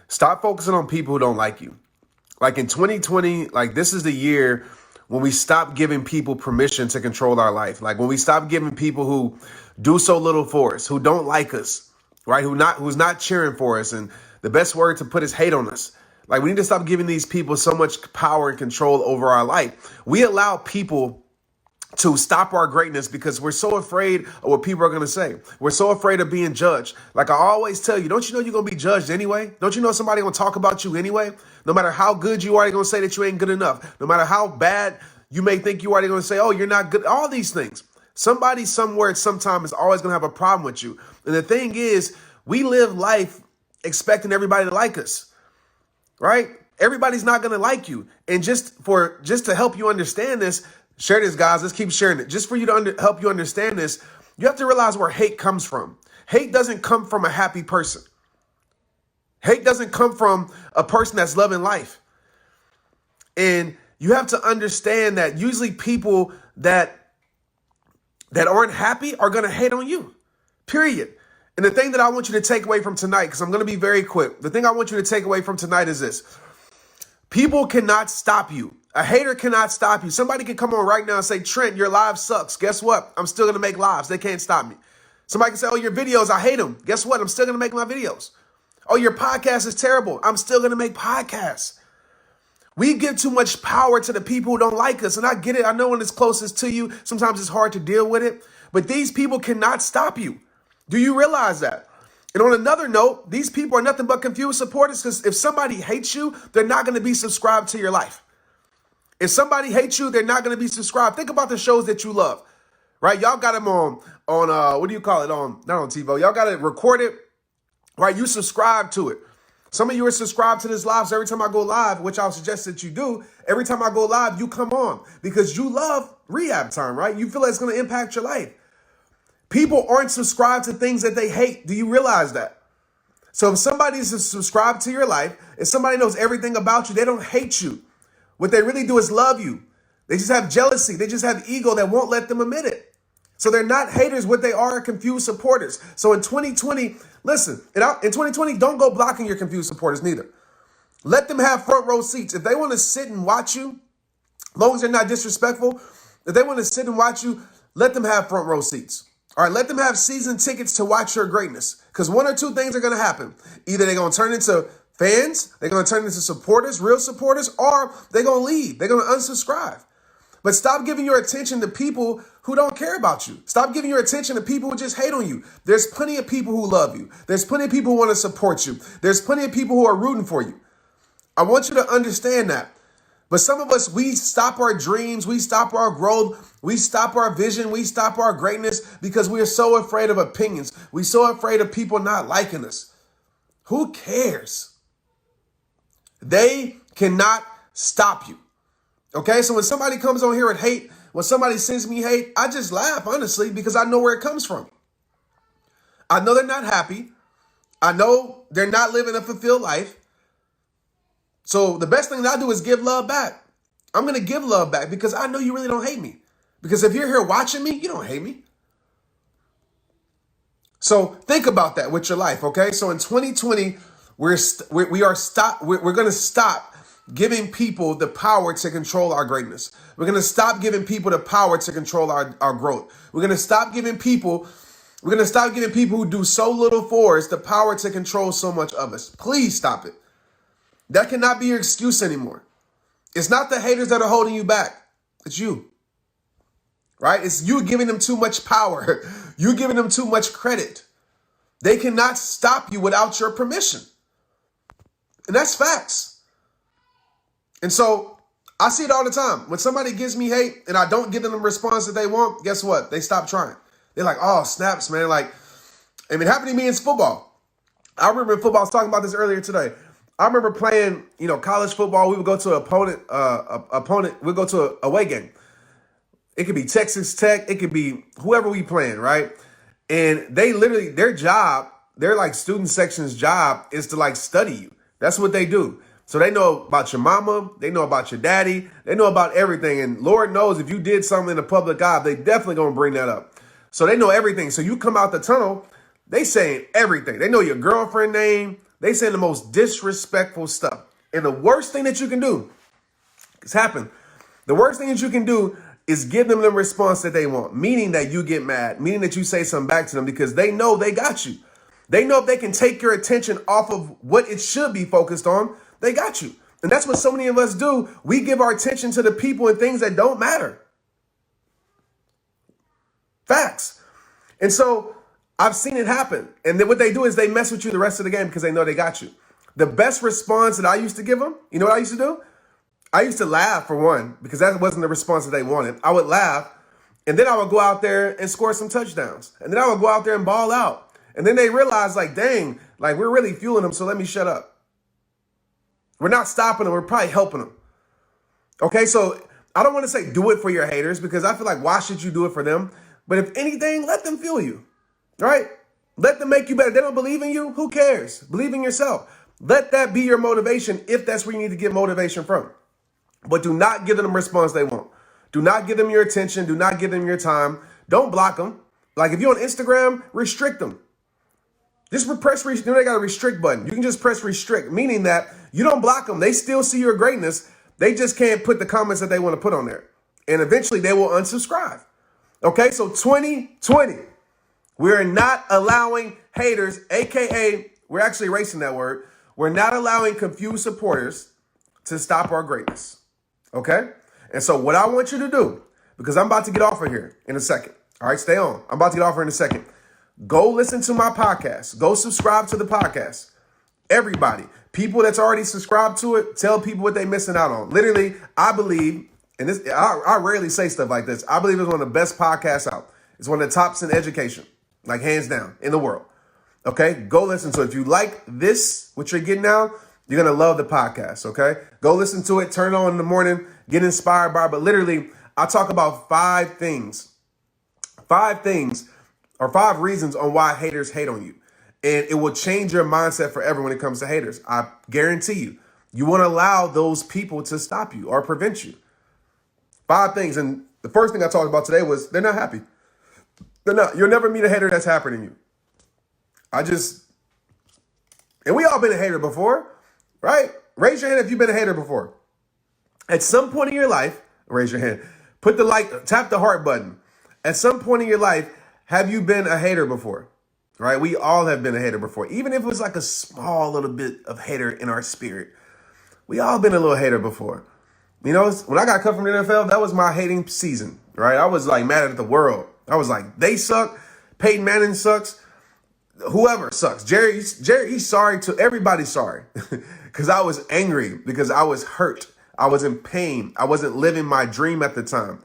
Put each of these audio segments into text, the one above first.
Stop focusing on people who don't like you. Like in 2020, like this is the year when we stop giving people permission to control our life. Like when we stop giving people who do so little for us, who don't like us, right? Who's not cheering for us. And the best word to put is hate on us. Like we need to stop giving these people so much power and control over our life. We allow people to stop our greatness because we're so afraid of what people are going to say. We're so afraid of being judged. Like I always tell you, don't you know you're going to be judged anyway? Don't you know somebody going to talk about you anyway? No matter how good you are, they're going to say that you ain't good enough. No matter how bad you may think you are, they're going to say, oh, you're not good. All these things. Somebody somewhere at some time is always going to have a problem with you. And the thing is, we live life expecting everybody to like us, right? Everybody's not going to like you. And just to help you understand this, share this, guys. Let's keep sharing it. Just for you to help you understand this, you have to realize where hate comes from. Hate doesn't come from a happy person. Hate doesn't come from a person that's loving life. And you have to understand that usually people that aren't happy are going to hate on you, period. And the thing that I want you to take away from tonight, because I'm going to be very quick. The thing I want you to take away from tonight is this. People cannot stop you. A hater cannot stop you. Somebody can come on right now and say, Trent, your live sucks. Guess what? I'm still going to make lives. They can't stop me. Somebody can say, oh, your videos, I hate them. Guess what? I'm still going to make my videos. Oh, your podcast is terrible. I'm still going to make podcasts. We give too much power to the people who don't like us. And I get it. I know when it's closest to you, sometimes it's hard to deal with it. But these people cannot stop you. Do you realize that? And on another note, these people are nothing but confused supporters, because if somebody hates you, they're not going to be subscribed to your life. If somebody hates you, they're not going to be subscribed. Think about the shows that you love, right? Y'all got them on what do you call it? Not on TiVo. Y'all got it recorded, right? You subscribe to it. Some of you are subscribed to this live. So every time I go live, which I'll suggest that you do, every time I go live, you come on because you love RehabTime, right? You feel like it's going to impact your life. People aren't subscribed to things that they hate. Do you realize that? So if somebody is subscribed to your life, if somebody knows everything about you, they don't hate you. What they really do is love you. They just have jealousy. They just have ego that won't let them admit it. So they're not haters. What they are confused supporters. So in 2020, listen, in 2020, don't go blocking your confused supporters neither. Let them have front row seats. If they want to sit and watch you, as long as they're not disrespectful, if they want to sit and watch you, let them have front row seats. All right, let them have season tickets to watch your greatness. Because one or two things are going to happen. Either they're going to turn into fans, they're going to turn into supporters, real supporters, or they're going to leave. They're going to unsubscribe. But stop giving your attention to people who don't care about you. Stop giving your attention to people who just hate on you. There's plenty of people who love you. There's plenty of people who want to support you. There's plenty of people who are rooting for you. I want you to understand that. But some of us, we stop our dreams, we stop our growth, we stop our vision, we stop our greatness because we are so afraid of opinions. We're so afraid of people not liking us. Who cares? They cannot stop you. Okay, so when somebody comes on here and hate, when somebody sends me hate, I just laugh, honestly, because I know where it comes from. I know they're not happy. I know they're not living a fulfilled life. So the best thing that I do is give love back. I'm going to give love back because I know you really don't hate me. Because if you're here watching me, you don't hate me. So think about that with your life, okay? So in 2020, we're going to stop giving people the power to control our greatness. We're going to stop giving people the power to control our growth. We're going to stop giving people who do so little for us the power to control so much of us. Please stop it. That cannot be your excuse anymore. It's not the haters that are holding you back. It's you, right? It's you giving them too much power. You giving them too much credit. They cannot stop you without your permission. And that's facts. And so I see it all the time. When somebody gives me hate and I don't give them the response that they want, guess what? They stop trying. They're like, oh, snaps, man. Like, I mean, it happened to me in football. I remember in football, I was talking about this earlier today. I remember playing, college football. We would go to an we'd go to an away game. It could be Texas Tech. It could be whoever we playing, right? And they literally, their like student section's job is to like study you. That's what they do. So they know about your mama. They know about your daddy. They know about everything. And Lord knows if you did something in the public eye, they definitely going to bring that up. So they know everything. So you come out the tunnel, they saying everything. They know your girlfriend name. They say the most disrespectful stuff. And the worst thing that you can do, it's happened. The worst thing that you can do is give them the response that they want, meaning that you get mad, meaning that you say something back to them because they know they got you. They know if they can take your attention off of what it should be focused on, they got you. And that's what so many of us do. We give our attention to the people and things that don't matter. Facts. And so I've seen it happen. And then what they do is they mess with you the rest of the game because they know they got you. The best response that I used to give them, you know what I used to do? I used to laugh, for one, because that wasn't the response that they wanted. I would laugh, and then I would go out there and score some touchdowns. And then I would go out there and ball out. And then they realized, like, dang, like, we're really fueling them, so let me shut up. We're not stopping them. We're probably helping them. Okay, so I don't want to say do it for your haters because I feel like why should you do it for them? But if anything, let them fuel you, right? Let them make you better. They don't believe in you. Who cares? Believe in yourself. Let that be your motivation if that's where you need to get motivation from. But do not give them the response they want. Do not give them your attention. Do not give them your time. Don't block them. Like if you're on Instagram, restrict them. Just press restrict. They got a restrict button. You can just press restrict, meaning that you don't block them. They still see your greatness. They just can't put the comments that they want to put on there. And eventually they will unsubscribe. Okay, so 2020, we're not allowing haters, AKA, we're actually erasing that word. We're not allowing confused supporters to stop our greatness. Okay? And so what I want you to do, because I'm about to get off of here in a second. All right, stay on. I'm about to get off here in a second. Go listen to my podcast. Go subscribe to the podcast. Everybody, people that's already subscribed to it, tell people what they're missing out on. Literally, I believe, and this I rarely say stuff like this. I believe it's one of the best podcasts out. It's one of the tops in education, like hands down in the world. Okay, go listen to it. If you like this, what you're getting now, you're going to love the podcast. Okay, go listen to it. Turn it on in the morning. Get inspired by it. But literally, I talk about five things or 5 reasons on why haters hate on you. And it will change your mindset forever when it comes to haters. I guarantee you. You won't allow those people to stop you or prevent you. 5 things. And the first thing I talked about today was they're not happy. They're not. You'll never meet a hater that's happier than you. And we all been a hater before, right? Raise your hand if you've been a hater before. At some point in your life, raise your hand. Tap the heart button. At some point in your life, have you been a hater before? Right? We all have been a hater before. Even if it was like a small little bit of hater in our spirit. We all been a little hater before. You know, when I got cut from the NFL, that was my hating season, right? I was like mad at the world. I was like, they suck. Peyton Manning sucks. Whoever sucks. Jerry, he's sorry to everybody. Sorry. Because I was angry, because I was hurt. I was in pain. I wasn't living my dream at the time.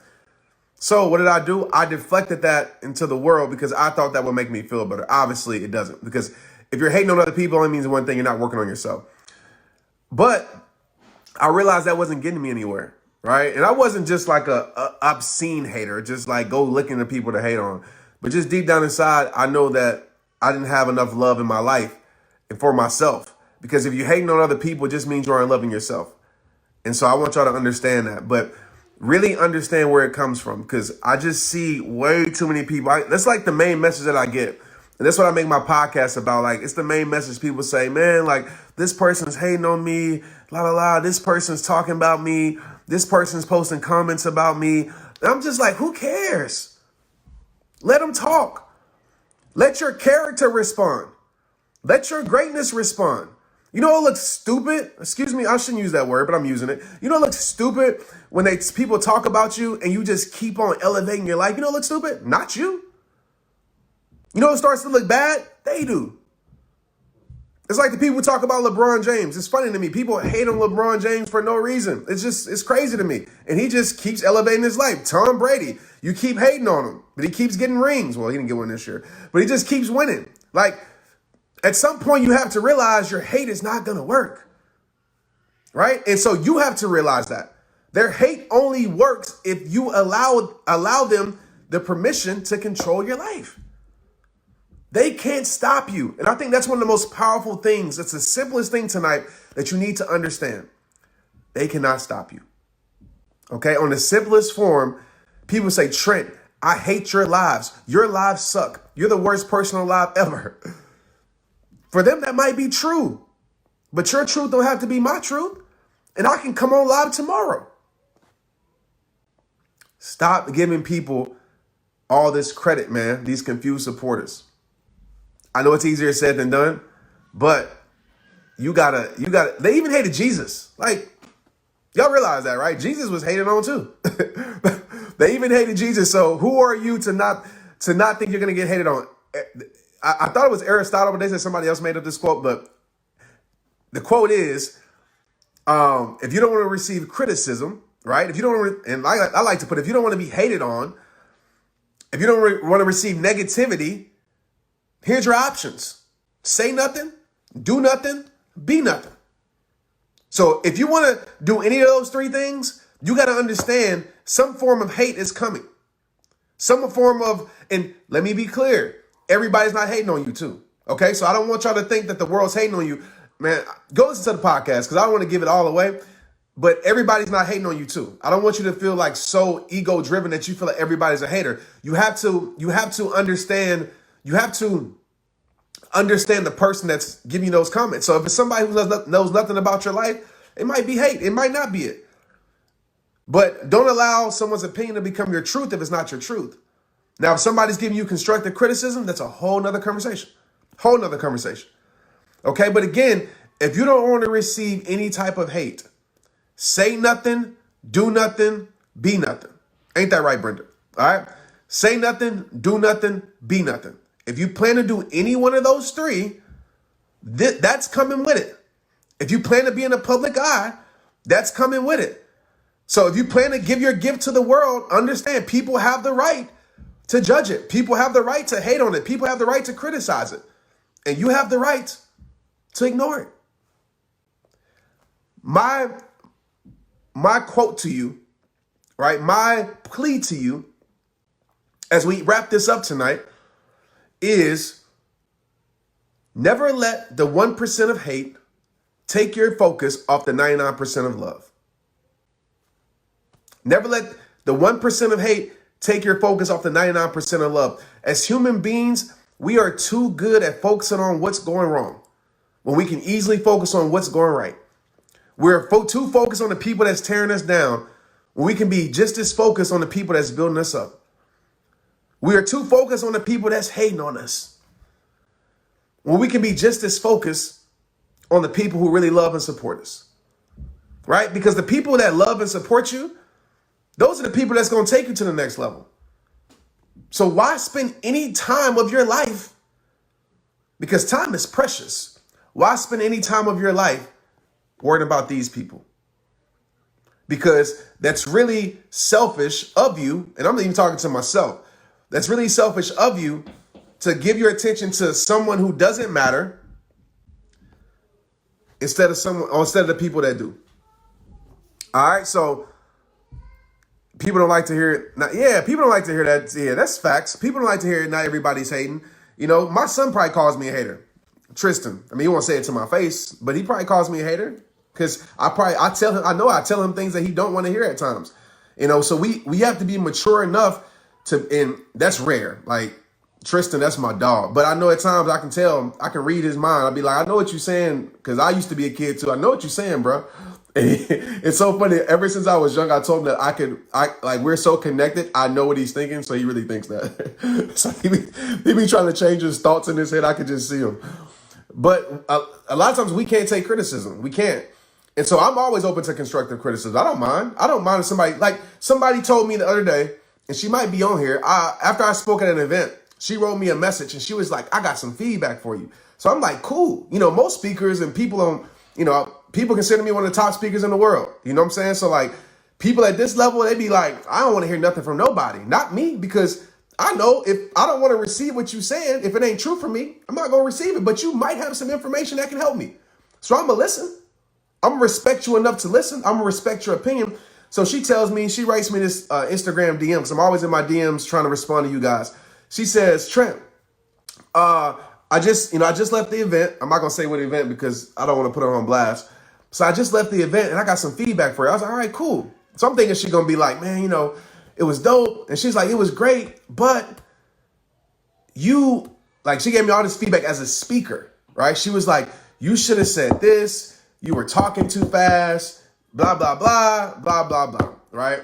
So what did I do? I deflected that into the world because I thought that would make me feel better. Obviously, it doesn't. Because if you're hating on other people, it only means one thing. You're not working on yourself. But I realized that wasn't getting me anywhere, right? And I wasn't just like a obscene hater, just like go looking at people to hate on. But just deep down inside, I know that I didn't have enough love in my life and for myself. Because if you're hating on other people, it just means you aren't loving yourself. And so I want y'all to understand that. But really understand where it comes from, because I just see way too many people. That's like the main message that I get. And that's what I make my podcast about. Like, it's the main message. People say, man, like, this person's hating on me, la, la, la. This person's talking about me. This person's posting comments about me. And I'm just like, who cares? Let them talk. Let your character respond. Let your greatness respond. You know what looks stupid? Excuse me, I shouldn't use that word, but I'm using it. You know what looks stupid when people talk about you and you just keep on elevating your life? You know what looks stupid? Not you. You know what starts to look bad? They do. It's like the people talk about LeBron James. It's funny to me. People hate on LeBron James for no reason. It's crazy to me. And he just keeps elevating his life. Tom Brady, you keep hating on him, but he keeps getting rings. Well, he didn't get one this year, but he just keeps winning. Like, at some point, you have to realize your hate is not going to work, right? And so you have to realize that their hate only works if you allow them the permission to control your life. They can't stop you. And I think that's one of the most powerful things. It's the simplest thing tonight that you need to understand. They cannot stop you. Okay? On the simplest form, people say, Trent, I hate your lives. Your lives suck. You're the worst person alive ever. For them, that might be true. But your truth don't have to be my truth. And I can come on live tomorrow. Stop giving people all this credit, man. These confused supporters. I know it's easier said than done, but you gotta, they even hated Jesus. Like, y'all realize that, right? Jesus was hated on too. They even hated Jesus. So who are you to not think you're gonna get hated on? I thought it was Aristotle, but they said somebody else made up this quote. But the quote is, if you don't want to receive criticism, right? If you don't want to, and I like to put, if you don't want to be hated on, if you don't want to receive negativity, here's your options. Say nothing, do nothing, be nothing. So if you want to do any of those three things, you got to understand some form of hate is coming. Some form of, and let me be clear, everybody's not hating on you too. Okay, so I don't want y'all to think that the world's hating on you. Man, go listen to the podcast because I don't want to give it all away. But everybody's not hating on you too. I don't want you to feel like so ego driven that you feel like everybody's a hater. You have to understand. You have to understand the person that's giving you those comments. So if it's somebody who knows nothing about your life, it might be hate. It might not be it. But don't allow someone's opinion to become your truth if it's not your truth. Now, if somebody's giving you constructive criticism, that's a whole nother conversation. Whole nother conversation. Okay, but again, if you don't want to receive any type of hate, say nothing, do nothing, be nothing. Ain't that right, Brenda? All right. Say nothing, do nothing, be nothing. If you plan to do any one of those three, that's coming with it. If you plan to be in the public eye, that's coming with it. So if you plan to give your gift to the world, understand people have the right to judge it. People have the right to hate on it. People have the right to criticize it. And you have the right to ignore it. My quote to you, right? My plea to you as we wrap this up tonight is never let the 1% of hate take your focus off the 99% of love. Never let the 1% of hate take your focus off the 99% of love. As human beings, we are too good at focusing on what's going wrong when we can easily focus on what's going right. We're too focused on the people that's tearing us down when we can be just as focused on the people that's building us up. We are too focused on the people that's hating on us when we can be just as focused on the people who really love and support us, right? Because the people that love and support you, those are the people that's going to take you to the next level. So why spend any time of your life? Because time is precious. Why spend any time of your life worrying about these people? Because that's really selfish of you. And I'm not even talking to myself. That's really selfish of you to give your attention to someone who doesn't matter instead of the people that do. All right. So people don't like to hear it. People don't like to hear that. Yeah, that's facts. People don't like to hear it. Not everybody's hating. You know, my son probably calls me a hater. Tristan. I mean, he won't say it to my face, but he probably calls me a hater because I tell him things that he don't want to hear at times. You know, so we have to be mature enough and that's rare. Like Tristan, that's my dog. But I know at times I can tell him, I can read his mind. I'll be like, I know what you're saying because I used to be a kid too. I know what you're saying, bro. It's so funny. Ever since I was young, I told him that we're so connected. I know what he's thinking. So he really thinks that. So he be trying to change his thoughts in his head. I could just see him. But a lot of times we can't take criticism. We can't. And so I'm always open to constructive criticism. I don't mind. I don't mind if somebody told me the other day, and she might be on here. After I spoke at an event, she wrote me a message and she was like, I got some feedback for you. So I'm like, cool. You know, most speakers and people people consider me one of the top speakers in the world. You know what I'm saying? So like people at this level, they be like, I don't want to hear nothing from nobody. Not me, because I know if I don't want to receive what you're saying, if it ain't true for me, I'm not going to receive it. But you might have some information that can help me. So I'm going to listen. I'm going to respect you enough to listen. I'm going to respect your opinion. So she writes me this Instagram DM, because I'm always in my DMs trying to respond to you guys. She says, Trent, I just left the event. I'm not going to say what event because I don't want to put her on blast. So I just left the event and I got some feedback for her. I was like, all right, cool. So I'm thinking she's going to be like, man, it was dope. And she's like, it was great. But she gave me all this feedback as a speaker, right? She was like, You should have said this. You were talking too fast, blah, blah, blah, blah, blah, blah, right?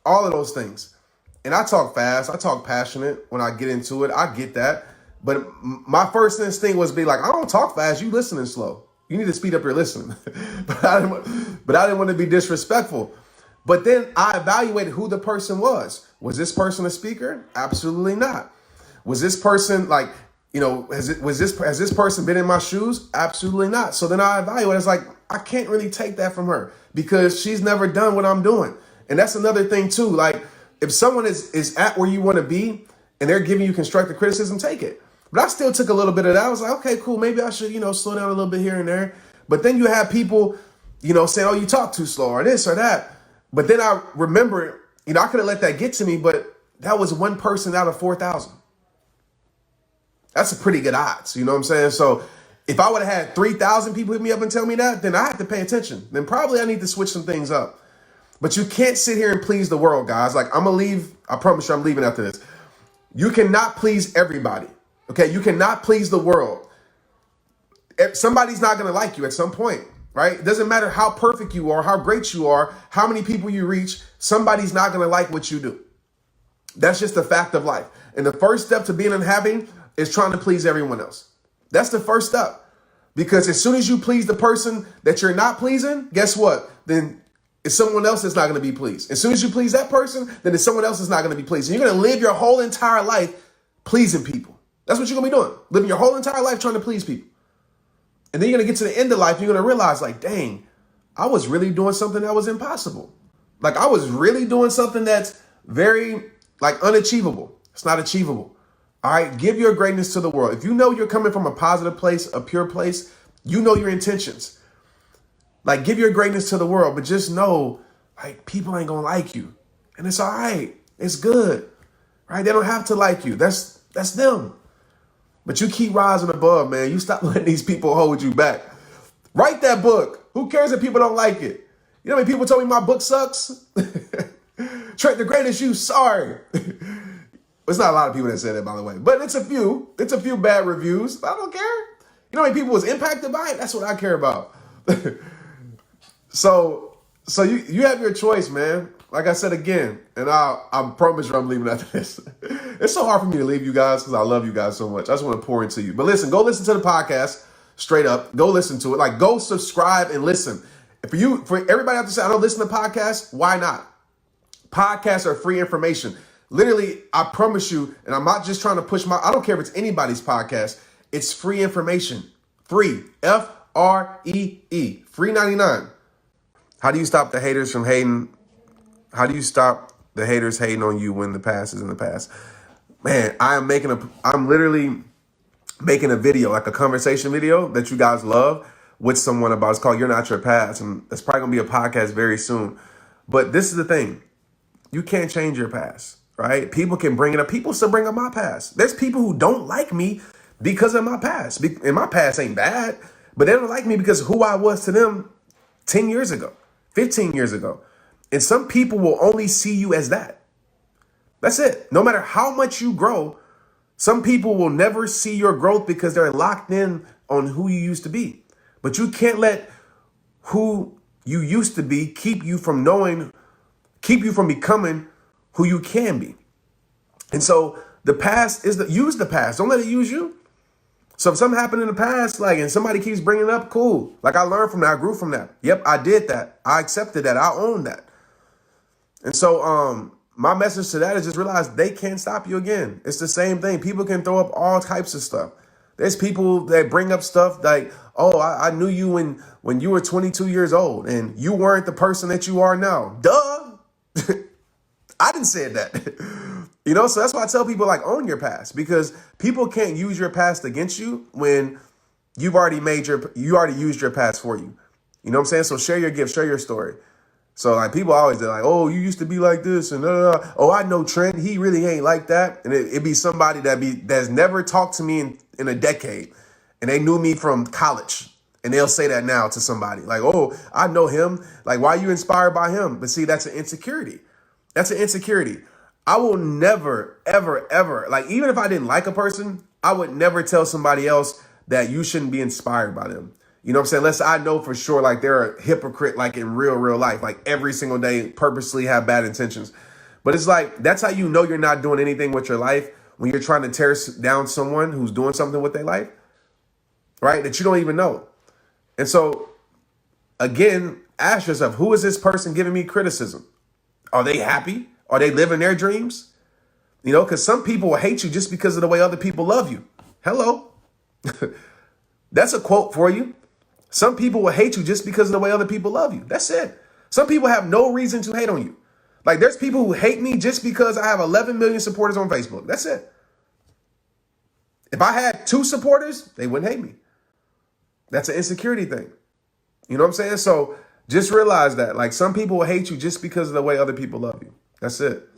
All of those things. And I talk fast. I talk passionate when I get into it. I get that. But my first instinct was be like, I don't talk fast. You listening slow. You need to speed up your listening. but I didn't want to be disrespectful. But then I evaluated who the person was. Was this person a speaker? Absolutely not. Was this person like, has this person been in my shoes? Absolutely not. So then I evaluated. It's like, I can't really take that from her because she's never done what I'm doing. And that's another thing too. Like if someone is at where you want to be and they're giving you constructive criticism, take it. But I still took a little bit of that. I was like, okay, cool. Maybe I should, slow down a little bit here and there. But then you have people, saying, oh, you talk too slow or this or that. But then I remember, I could have let that get to me, but that was one person out of 4,000. That's a pretty good odds. You know what I'm saying? So if I would have had 3,000 people hit me up and tell me that, then I have to pay attention. Then probably I need to switch some things up. But you can't sit here and please the world, guys. Like I'm going to leave. I promise you I'm leaving after this. You cannot please everybody. Okay. You cannot please the world. Somebody's not going to like you at some point, right? It doesn't matter how perfect you are, how great you are, how many people you reach. Somebody's not going to like what you do. That's just a fact of life. And the first step to being unhappy is trying to please everyone else. That's the first step. Because as soon as you please the person that you're not pleasing, guess what? Then it's someone else that's not going to be pleased. As soon as you please that person, then it's someone else that's not going to be pleased. And you're going to live your whole entire life pleasing people. That's what you're going to be doing. Living your whole entire life trying to please people. And then you're going to get to the end of life and you're going to realize like, dang, I was really doing something that was impossible. Like I was really doing something that's very like unachievable. It's not achievable. All right. Give your greatness to the world. If you know you're coming from a positive place, a pure place, you know your intentions. Like give your greatness to the world, but just know like people ain't going to like you and it's all right. It's good. Right. They don't have to like you. That's them. But you keep rising above, man. You stop letting these people hold you back. Write that book. Who cares if people don't like it? You know how many people told me my book sucks? Trent, the greatest you, sorry. It's not a lot of people that say that, by the way. But it's a few. It's a few bad reviews. I don't care. You know how many people was impacted by it? That's what I care about. So you have your choice, man. Like I said again, and I promise you I'm leaving after this. It's so hard for me to leave you guys because I love you guys so much. I just want to pour into you. But listen, go listen to the podcast straight up. Go listen to it. Like go subscribe and listen. For everybody out there say, I don't listen to podcasts, why not? Podcasts are free information. Literally, I promise you, and I'm not just trying to push I don't care if it's anybody's podcast. It's free information. Free. Free. Free 99. How do you stop the haters from hating? How do you stop the haters hating on you when the past is in the past? Man, I'm literally making a video, like a conversation video that you guys love with someone about. It's called You're Not Your Past. And it's probably going to be a podcast very soon. But this is the thing. You can't change your past, right? People can bring it up. People still bring up my past. There's people who don't like me because of my past. And my past ain't bad, but they don't like me because of who I was to them 10 years ago, 15 years ago. And some people will only see you as that. That's it. No matter how much you grow, some people will never see your growth because they're locked in on who you used to be. But you can't let who you used to be keep you from becoming who you can be. And so the past use the past. Don't let it use you. So if something happened in the past, and somebody keeps bringing it up, cool. Like I learned from that. I grew from that. Yep, I did that. I accepted that. I owned that. And so my message to that is just realize they can't stop you again. It's the same thing. People can throw up all types of stuff. There's people that bring up stuff like, oh, I knew you when you were 22 years old and you weren't the person that you are now. Duh. I didn't say that. So that's why I tell people own your past, because people can't use your past against you when you already used your past for you. You know what I'm saying? So share your gift, share your story. So people always, they're like, oh, you used to be like this and oh, I know Trent, he really ain't like that. And it'd be somebody that's never talked to me in a decade and they knew me from college. And they'll say that now to somebody oh, I know him. Why are you inspired by him? But see, that's an insecurity. That's an insecurity. I will never, ever, ever, even if I didn't like a person, I would never tell somebody else that you shouldn't be inspired by them. You know what I'm saying? Unless I know for sure, like they're a hypocrite, like in real life, like every single day purposely have bad intentions. But it's like, that's how you know you're not doing anything with your life, when you're trying to tear down someone who's doing something with their life, right? That you don't even know. And so, again, ask yourself, who is this person giving me criticism? Are they happy? Are they living their dreams? You know, because some people will hate you just because of the way other people love you. Hello. That's a quote for you. Some people will hate you just because of the way other people love you. That's it. Some people have no reason to hate on you. Like, there's people who hate me just because I have 11 million supporters on Facebook. That's it. If I had 2 supporters, they wouldn't hate me. That's an insecurity thing. You know what I'm saying? So just realize that, like, some people will hate you just because of the way other people love you. That's it.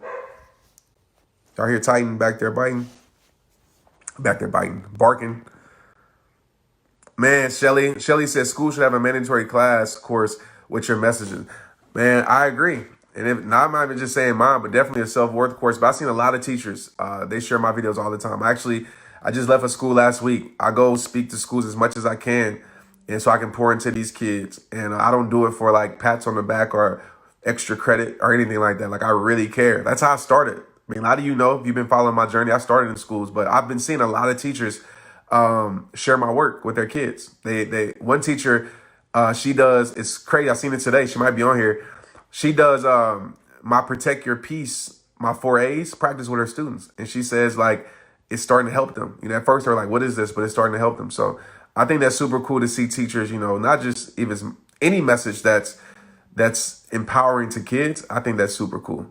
Y'all hear Titan back there biting? Barking. Man, Shelly says school should have a mandatory class course with your messages. Man, I agree. And if not, I'm not even just saying mine, but definitely a self-worth course. But I've seen a lot of teachers, they share my videos all the time. I just left a school last week. I go speak to schools as much as I can, and so I can pour into these kids. And I don't do it for like pats on the back or extra credit or anything like that. Like, I really care. That's how I started. I mean, a lot of you know, if you've been following my journey, I started in schools, but I've been seeing a lot of teachers share my work with their kids. One teacher, she does, it's crazy. I seen it today. She might be on here. She does my Protect Your Peace, my 4As practice with her students. And she says, like, it's starting to help them. You know, at first they're like, what is this? But it's starting to help them. So I think that's super cool to see teachers, you know, not just even any message that's empowering to kids. I think that's super cool.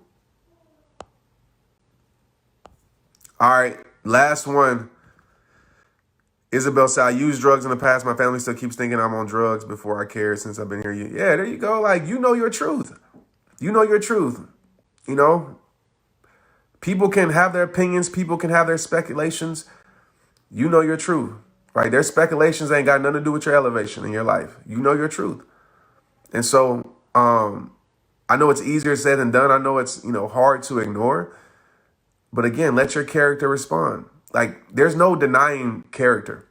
All right, last one. Isabel said, I used drugs in the past. My family still keeps thinking I'm on drugs before I care since I've been here. Yeah, there you go. Like, you know your truth. You know your truth. You know, people can have their opinions. People can have their speculations. You know your truth, right? Their speculations ain't got nothing to do with your elevation in your life. You know your truth. And so I know it's easier said than done. I know it's, you know, hard to ignore. But again, let your character respond. Like, there's no denying character.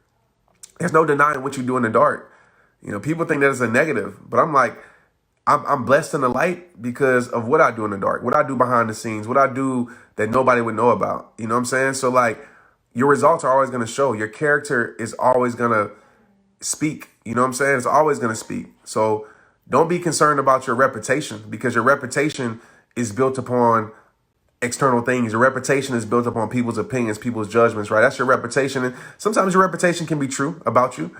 There's no denying what you do in the dark. You know, people think that is a negative, but I'm like, I'm blessed in the light because of what I do in the dark, what I do behind the scenes, what I do that nobody would know about. You know what I'm saying? So, like, your results are always going to show. Your character is always going to speak. You know what I'm saying? It's always going to speak. So don't be concerned about your reputation, because your reputation is built upon external things. Your reputation is built upon people's opinions, people's judgments, right? That's your reputation. And sometimes your reputation can be true about you,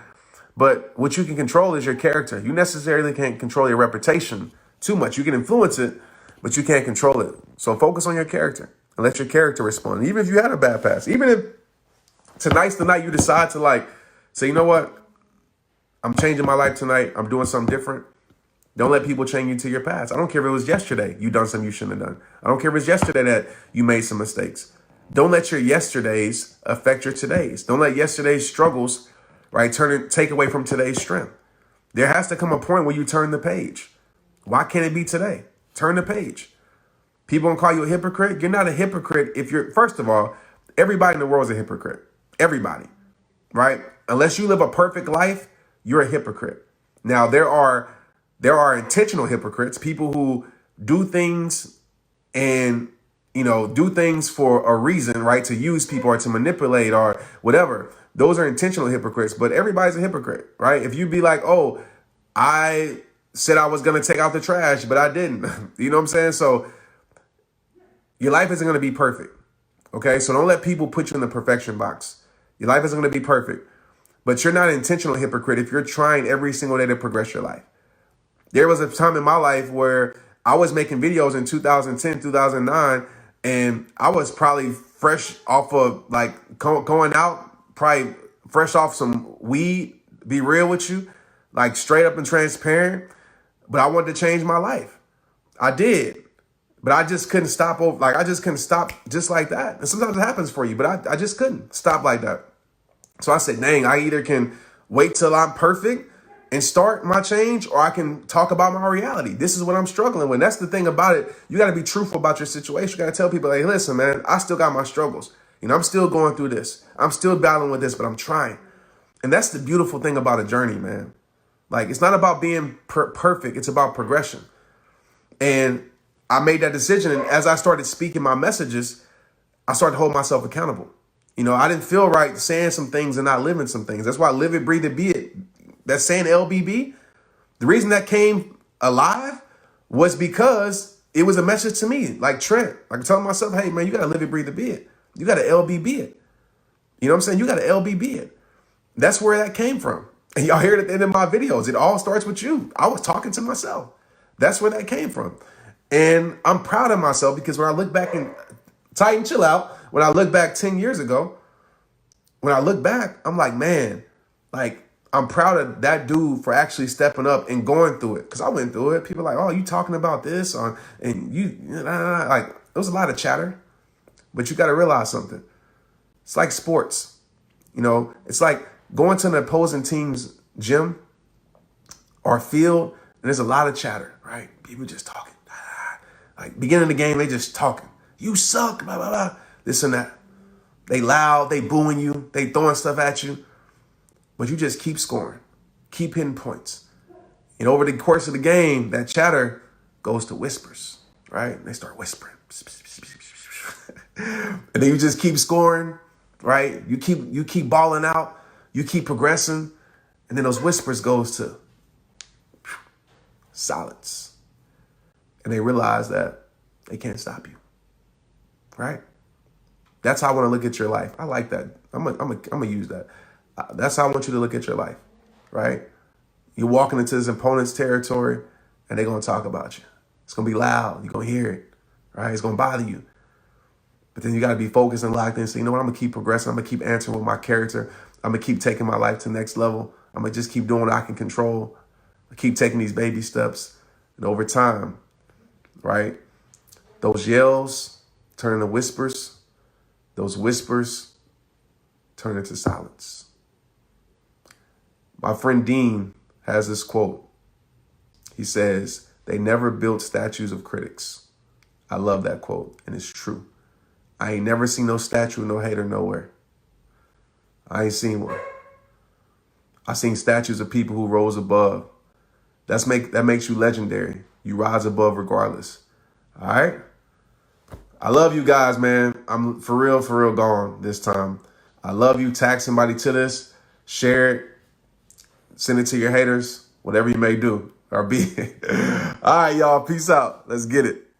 but what you can control is your character. You necessarily can't control your reputation too much. You can influence it, but you can't control it. So focus on your character and let your character respond. Even if you had a bad past, even if tonight's the night you decide to, like, say, you know what? I'm changing my life tonight. I'm doing something different. Don't let people chain you to your past. I don't care if it was yesterday you done something you shouldn't have done. I don't care if it's yesterday that you made some mistakes. Don't let your yesterdays affect your todays. Don't let yesterday's struggles, right, take away from today's strength. There has to come a point where you turn the page. Why can't it be today? Turn the page. People gonna call you a hypocrite. You're not a hypocrite if you're, first of all, everybody in the world is a hypocrite. Everybody, right? Unless you live a perfect life, you're a hypocrite. Now, there are intentional hypocrites, people who do things and, you know, do things for a reason, right? To use people or to manipulate or whatever. Those are intentional hypocrites, but everybody's a hypocrite, right? If you be like, oh, I said I was going to take out the trash, but I didn't. You know what I'm saying? So your life isn't going to be perfect. Okay. So don't let people put you in the perfection box. Your life isn't going to be perfect, but you're not an intentional hypocrite if you're trying every single day to progress your life. There was a time in my life where I was making videos in 2010, 2009, and I was probably fresh off of, like, going out, probably fresh off some weed, be real with you, like straight up and transparent. But I wanted to change my life. I did. But I just couldn't stop just like that. And sometimes it happens for you, but I just couldn't stop like that. So I said, dang, I either can wait till I'm perfect and start my change, or I can talk about my reality. This is what I'm struggling with. That's the thing about it. You got to be truthful about your situation. You got to tell people, hey, listen, man, I still got my struggles. You know, I'm still going through this. I'm still battling with this, but I'm trying. And that's the beautiful thing about a journey, man. Like, it's not about being perfect. It's about progression. And I made that decision. And as I started speaking my messages, I started holding myself accountable. You know, I didn't feel right saying some things and not living some things. That's why live it, breathe it, be it. That saying LBB, the reason that came alive was because it was a message to me. Like Trent, like telling myself, hey, man, you got to live it, breathe it, be it. You got to LBB it. You know what I'm saying? You got to LBB it. That's where that came from. And y'all hear it at the end of my videos. It all starts with you. I was talking to myself. That's where that came from. And I'm proud of myself because when I look back and Titan, chill out. When I look back 10 years ago, when I look back, I'm like, man, like, I'm proud of that dude for actually stepping up and going through it. Because I went through it. People are like, oh, you talking about this? And you, like, there was a lot of chatter. But you got to realize something. It's like sports. You know, it's like going to an opposing team's gym or field, and there's a lot of chatter, right? People just talking. Like, beginning of the game, they just talking. You suck, blah, blah, blah, this and that. They loud, they booing you, they throwing stuff at you. But you just keep scoring, keep hitting points. And over the course of the game, that chatter goes to whispers, right? They start whispering. And then you just keep scoring, right? You keep balling out, you keep progressing, and then those whispers goes to silence. And they realize that they can't stop you, right? That's how I want to look at your life. I like that. I'm gonna use that. That's how I want you to look at your life, right? You're walking into this opponent's territory, and they're gonna talk about you. It's gonna be loud. You're gonna hear it, right? It's gonna bother you. But then you gotta be focused and locked in. So you know what? I'm gonna keep progressing. I'm gonna keep answering with my character. I'm gonna keep taking my life to the next level. I'm gonna just keep doing what I can control. I keep taking these baby steps, and over time, right? Those yells turn into whispers. Those whispers turn into silence. My friend Dean has this quote. He says, they never built statues of critics. I love that quote, and it's true. I ain't never seen no statue, no hater nowhere. I ain't seen one. I seen statues of people who rose above. That makes you legendary. You rise above regardless. All right? I love you guys, man. I'm for real gone this time. I love you. Tag somebody to this. Share it. Send it to your haters. Whatever you may do. Or be. All right, y'all. Peace out. Let's get it.